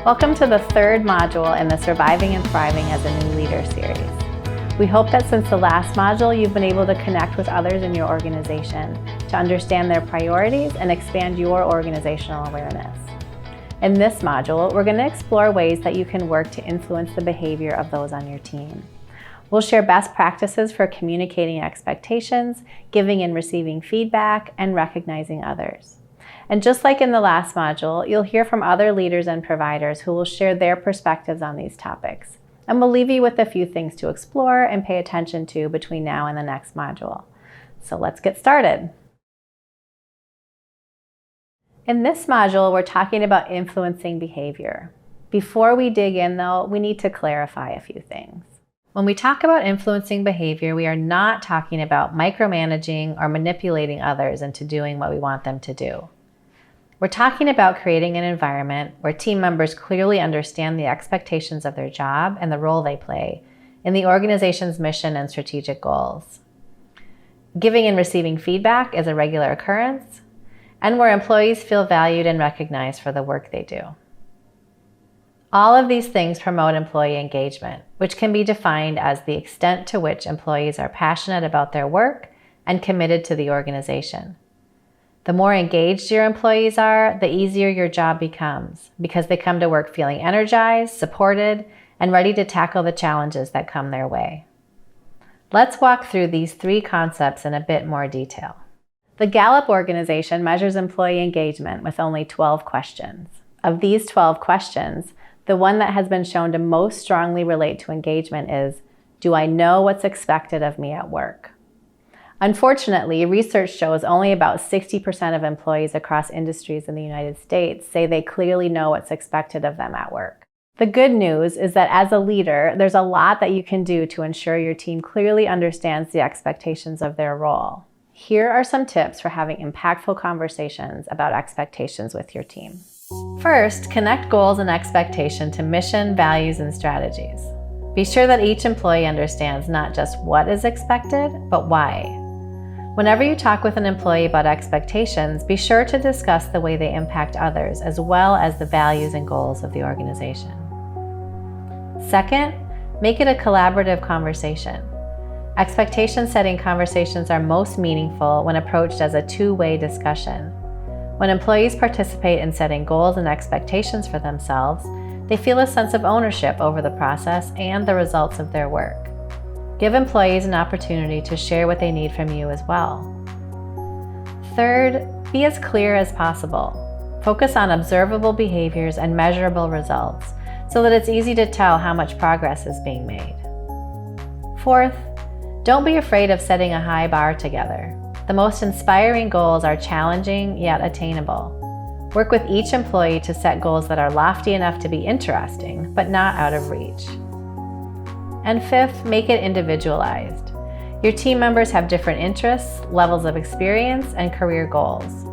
Welcome to the third module in the Surviving and Thriving as a New Leader series. We hope that since the last module, you've been able to connect with others in your organization to understand their priorities and expand your organizational awareness. In this module, we're going to explore ways that you can work to influence the behavior of those on your team. We'll share best practices for communicating expectations, giving and receiving feedback, and recognizing others. And just like in the last module, you'll hear from other leaders and providers who will share their perspectives on these topics. And we'll leave you with a few things to explore and pay attention to between now and the next module. So let's get started. In this module, we're talking about influencing behavior. Before we dig in though, we need to clarify a few things. When we talk about influencing behavior, we are not talking about micromanaging or manipulating others into doing what we want them to do. We're talking about creating an environment where team members clearly understand the expectations of their job and the role they play in the organization's mission and strategic goals. Giving and receiving feedback is a regular occurrence, and where employees feel valued and recognized for the work they do. All of these things promote employee engagement, which can be defined as the extent to which employees are passionate about their work and committed to the organization. The more engaged your employees are, the easier your job becomes because they come to work feeling energized, supported, and ready to tackle the challenges that come their way. Let's walk through these three concepts in a bit more detail. The Gallup organization measures employee engagement with only 12 questions. Of these 12 questions, the one that has been shown to most strongly relate to engagement is, do I know what's expected of me at work? Unfortunately, research shows only about 60% of employees across industries in the United States say they clearly know what's expected of them at work. The good news is that as a leader, there's a lot that you can do to ensure your team clearly understands the expectations of their role. Here are some tips for having impactful conversations about expectations with your team. First, connect goals and expectation to mission, values, and strategies. Be sure that each employee understands not just what is expected, but why. Whenever you talk with an employee about expectations, be sure to discuss the way they impact others as well as the values and goals of the organization. Second, make it a collaborative conversation. Expectation setting conversations are most meaningful when approached as a two-way discussion. When employees participate in setting goals and expectations for themselves, they feel a sense of ownership over the process and the results of their work. Give employees an opportunity to share what they need from you as well. Third, be as clear as possible. Focus on observable behaviors and measurable results so that it's easy to tell how much progress is being made. Fourth, don't be afraid of setting a high bar together. The most inspiring goals are challenging yet attainable. Work with each employee to set goals that are lofty enough to be interesting, but not out of reach. And fifth, make it individualized. Your team members have different interests, levels of experience, and career goals.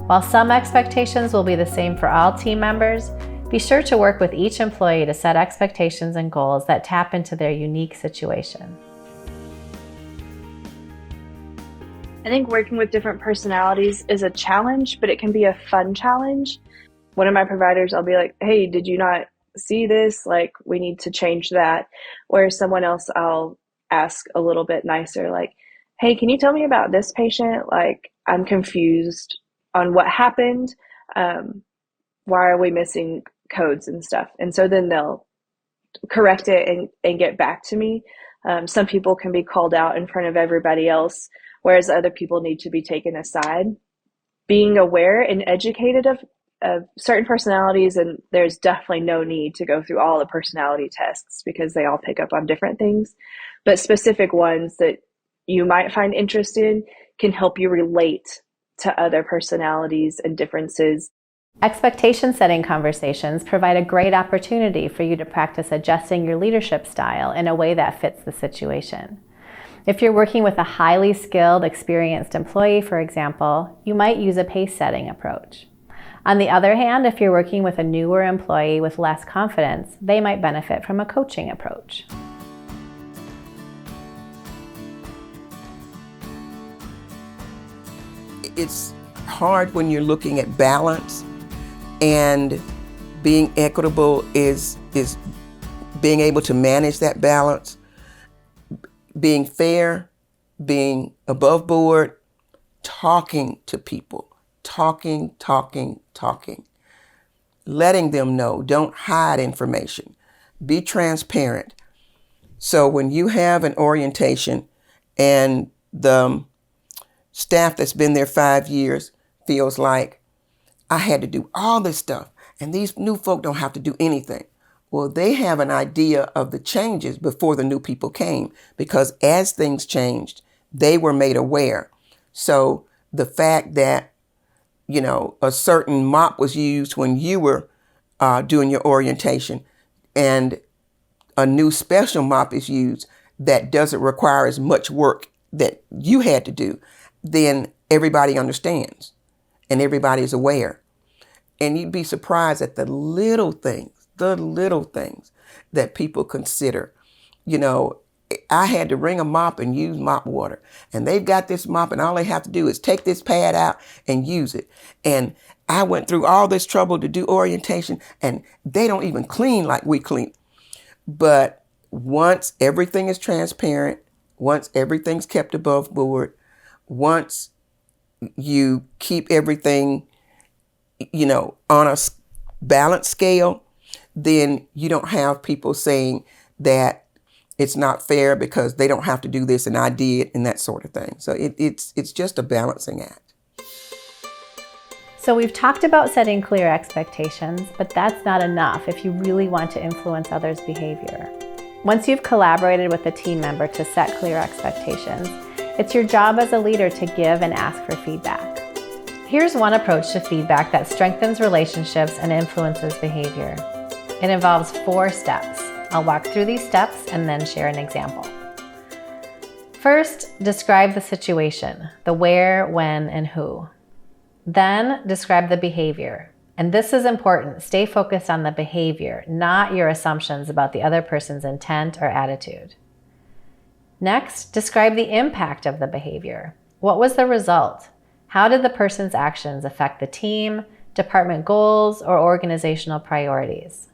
While some expectations will be the same for all team members, be sure to work with each employee to set expectations and goals that tap into their unique situation. I think working with different personalities is a challenge, but it can be a fun challenge. One of my providers, I'll be like, hey, did you not see this? Like, we need to change that. Whereas someone else, I'll ask a little bit nicer, like, hey, can you tell me about this patient? Like, I'm confused on what happened. Why are we missing codes and stuff? And so then they'll correct it and get back to me. Some people can be called out in front of everybody else, whereas other people need to be taken aside. Being aware and educated of certain personalities, and there's definitely no need to go through all the personality tests because they all pick up on different things, but specific ones that you might find interesting can help you relate to other personalities and differences. Expectation setting conversations provide a great opportunity for you to practice adjusting your leadership style in a way that fits the situation. If you're working with a highly skilled, experienced employee, for example, you might use a pace setting approach. On the other hand, if you're working with a newer employee with less confidence, they might benefit from a coaching approach. It's hard when you're looking at balance and being equitable is being able to manage that balance, being fair, being above board, talking to people, talking, letting them know, don't hide information, be transparent. So when you have an orientation and the staff that's been there 5 years feels like, I had to do all this stuff and these new folk don't have to do anything. Well, they have an idea of the changes before the new people came, because as things changed, they were made aware. So the fact that, a certain mop was used when you were doing your orientation and a new special mop is used that doesn't require as much work that you had to do, then everybody understands and everybody is aware. And you'd be surprised at the little things that people consider. I had to wring a mop and use mop water, and they've got this mop and all they have to do is take this pad out and use it. And I went through all this trouble to do orientation and they don't even clean like we clean. But once everything is transparent, once everything's kept above board, once you keep everything, on a balanced scale, then you don't have people saying that it's not fair because they don't have to do this and I did and that sort of thing. So it's just a balancing act. So we've talked about setting clear expectations, but that's not enough if you really want to influence others' behavior. Once you've collaborated with a team member to set clear expectations, it's your job as a leader to give and ask for feedback. Here's one approach to feedback that strengthens relationships and influences behavior. It involves 4 steps. I'll walk through these steps and then share an example. First, describe the situation, the where, when, and who. Then describe the behavior. And this is important. Stay focused on the behavior, not your assumptions about the other person's intent or attitude. Next, describe the impact of the behavior. What was the result? How did the person's actions affect the team, department goals, or organizational priorities?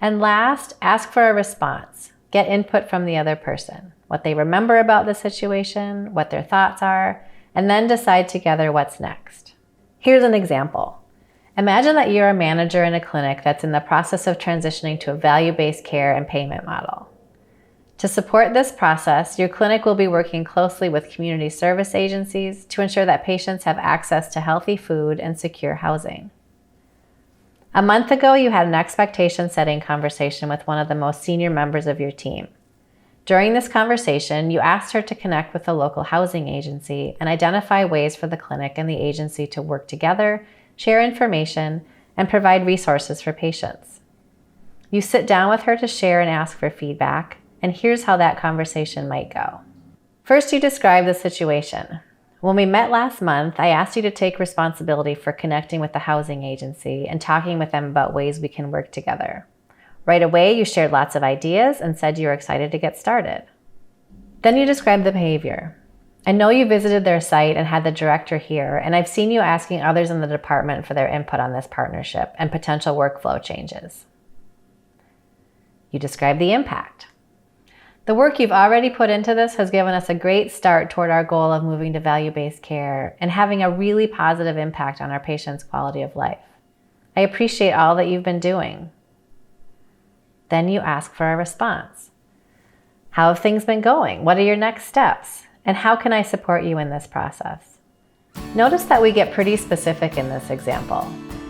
And last, ask for a response. Get input from the other person, what they remember about the situation, what their thoughts are, and then decide together what's next. Here's an example. Imagine that you're a manager in a clinic that's in the process of transitioning to a value-based care and payment model. To support this process, your clinic will be working closely with community service agencies to ensure that patients have access to healthy food and secure housing. A month ago, you had an expectation-setting conversation with one of the most senior members of your team. During this conversation, you asked her to connect with the local housing agency and identify ways for the clinic and the agency to work together, share information, and provide resources for patients. You sit down with her to share and ask for feedback, and here's how that conversation might go. First, you describe the situation. When we met last month, I asked you to take responsibility for connecting with the housing agency and talking with them about ways we can work together. Right away, you shared lots of ideas and said you were excited to get started. Then you described the behavior. I know you visited their site and had the director here, and I've seen you asking others in the department for their input on this partnership and potential workflow changes. You described the impact. The work you've already put into this has given us a great start toward our goal of moving to value-based care and having a really positive impact on our patients' quality of life. I appreciate all that you've been doing. Then you ask for a response. How have things been going? What are your next steps? And how can I support you in this process? Notice that we get pretty specific in this example.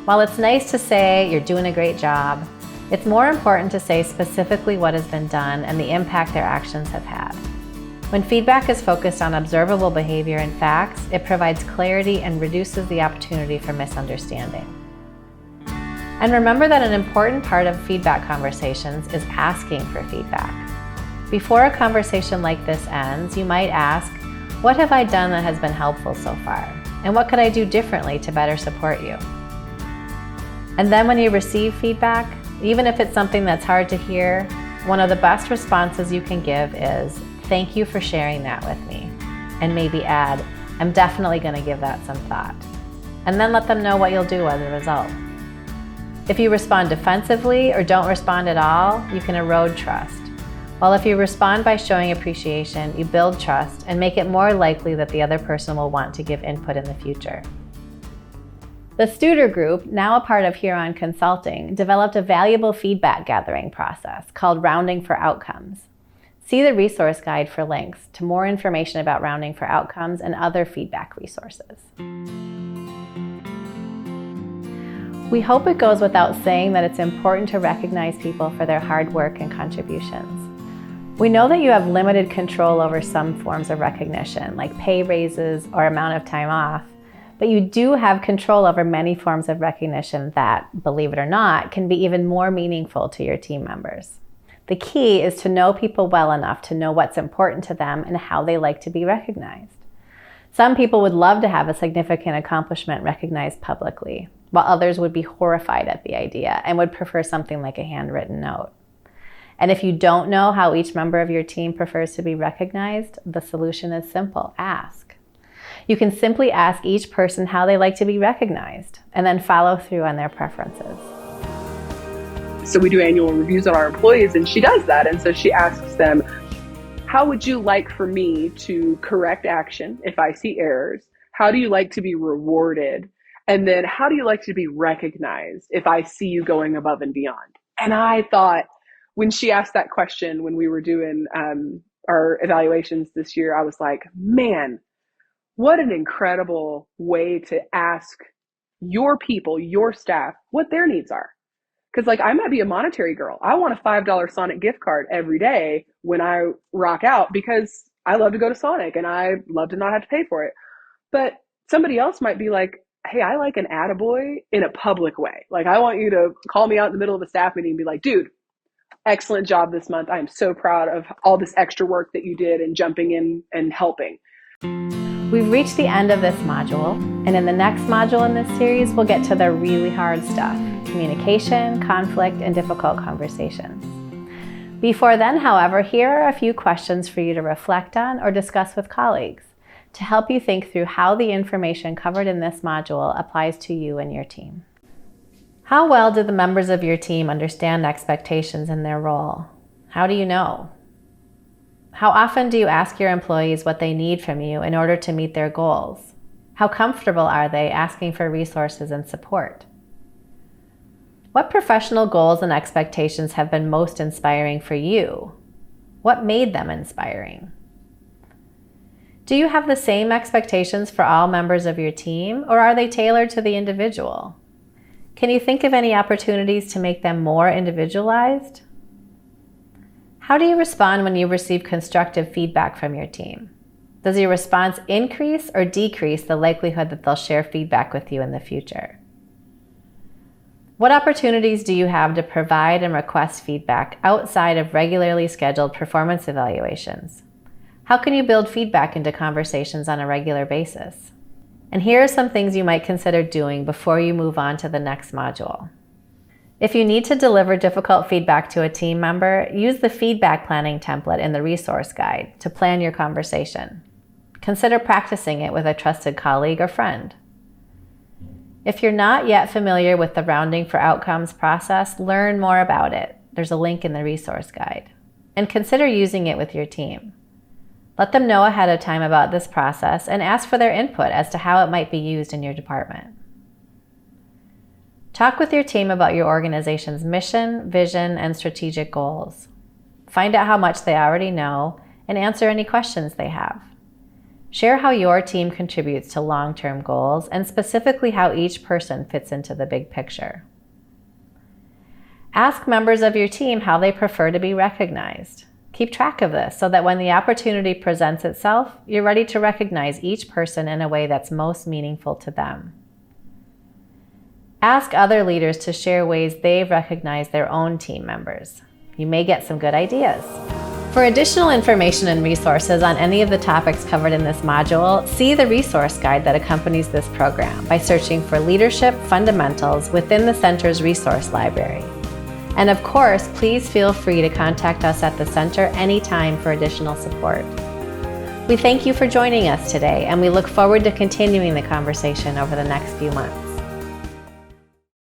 While it's nice to say you're doing a great job, it's more important to say specifically what has been done and the impact their actions have had. When feedback is focused on observable behavior and facts, it provides clarity and reduces the opportunity for misunderstanding. And remember that an important part of feedback conversations is asking for feedback. Before a conversation like this ends, you might ask, what have I done that has been helpful so far? And what could I do differently to better support you? And then when you receive feedback, even if it's something that's hard to hear, one of the best responses you can give is, thank you for sharing that with me. And maybe add, I'm definitely going to give that some thought. And then let them know what you'll do as a result. If you respond defensively or don't respond at all, you can erode trust. While if you respond by showing appreciation, you build trust and make it more likely that the other person will want to give input in the future. The Studer Group, now a part of Huron Consulting, developed a valuable feedback gathering process called Rounding for Outcomes. See the resource guide for links to more information about Rounding for Outcomes and other feedback resources. We hope it goes without saying that it's important to recognize people for their hard work and contributions. We know that you have limited control over some forms of recognition, like pay raises or amount of time off, but you do have control over many forms of recognition that, believe it or not, can be even more meaningful to your team members. The key is to know people well enough to know what's important to them and how they like to be recognized. Some people would love to have a significant accomplishment recognized publicly, while others would be horrified at the idea and would prefer something like a handwritten note. And if you don't know how each member of your team prefers to be recognized, the solution is simple: ask. You can simply ask each person how they like to be recognized, and then follow through on their preferences. So we do annual reviews on our employees, and she does that. And so she asks them, how would you like for me to correct action if I see errors? How do you like to be rewarded? And then how do you like to be recognized if I see you going above and beyond? And I thought, when she asked that question, when we were doing our evaluations this year, I was like, man, what an incredible way to ask your people, your staff, what their needs are. Because like, I might be a monetary girl. I want a $5 Sonic gift card every day when I rock out because I love to go to Sonic and I love to not have to pay for it. But somebody else might be like, hey, I like an attaboy in a public way. Like, I want you to call me out in the middle of a staff meeting and be like, dude, excellent job this month. I am so proud of all this extra work that you did and jumping in and helping. We've reached the end of this module, and in the next module in this series, we'll get to the really hard stuff: communication, conflict, and difficult conversations. Before then, however, here are a few questions for you to reflect on or discuss with colleagues to help you think through how the information covered in this module applies to you and your team. How well do the members of your team understand expectations in their role? How do you know? How often do you ask your employees what they need from you in order to meet their goals? How comfortable are they asking for resources and support? What professional goals and expectations have been most inspiring for you? What made them inspiring? Do you have the same expectations for all members of your team, or are they tailored to the individual? Can you think of any opportunities to make them more individualized? How do you respond when you receive constructive feedback from your team? Does your response increase or decrease the likelihood that they'll share feedback with you in the future? What opportunities do you have to provide and request feedback outside of regularly scheduled performance evaluations? How can you build feedback into conversations on a regular basis? And here are some things you might consider doing before you move on to the next module. If you need to deliver difficult feedback to a team member, use the feedback planning template in the resource guide to plan your conversation. Consider practicing it with a trusted colleague or friend. If you're not yet familiar with the Rounding for Outcomes process, learn more about it. There's a link in the resource guide. And consider using it with your team. Let them know ahead of time about this process and ask for their input as to how it might be used in your department. Talk with your team about your organization's mission, vision, and strategic goals. Find out how much they already know and answer any questions they have. Share how your team contributes to long-term goals and specifically how each person fits into the big picture. Ask members of your team how they prefer to be recognized. Keep track of this so that when the opportunity presents itself, you're ready to recognize each person in a way that's most meaningful to them. Ask other leaders to share ways they've recognized their own team members. You may get some good ideas. For additional information and resources on any of the topics covered in this module, see the resource guide that accompanies this program by searching for Leadership Fundamentals within the Center's resource library. And of course, please feel free to contact us at the Center anytime for additional support. We thank you for joining us today, and we look forward to continuing the conversation over the next few months.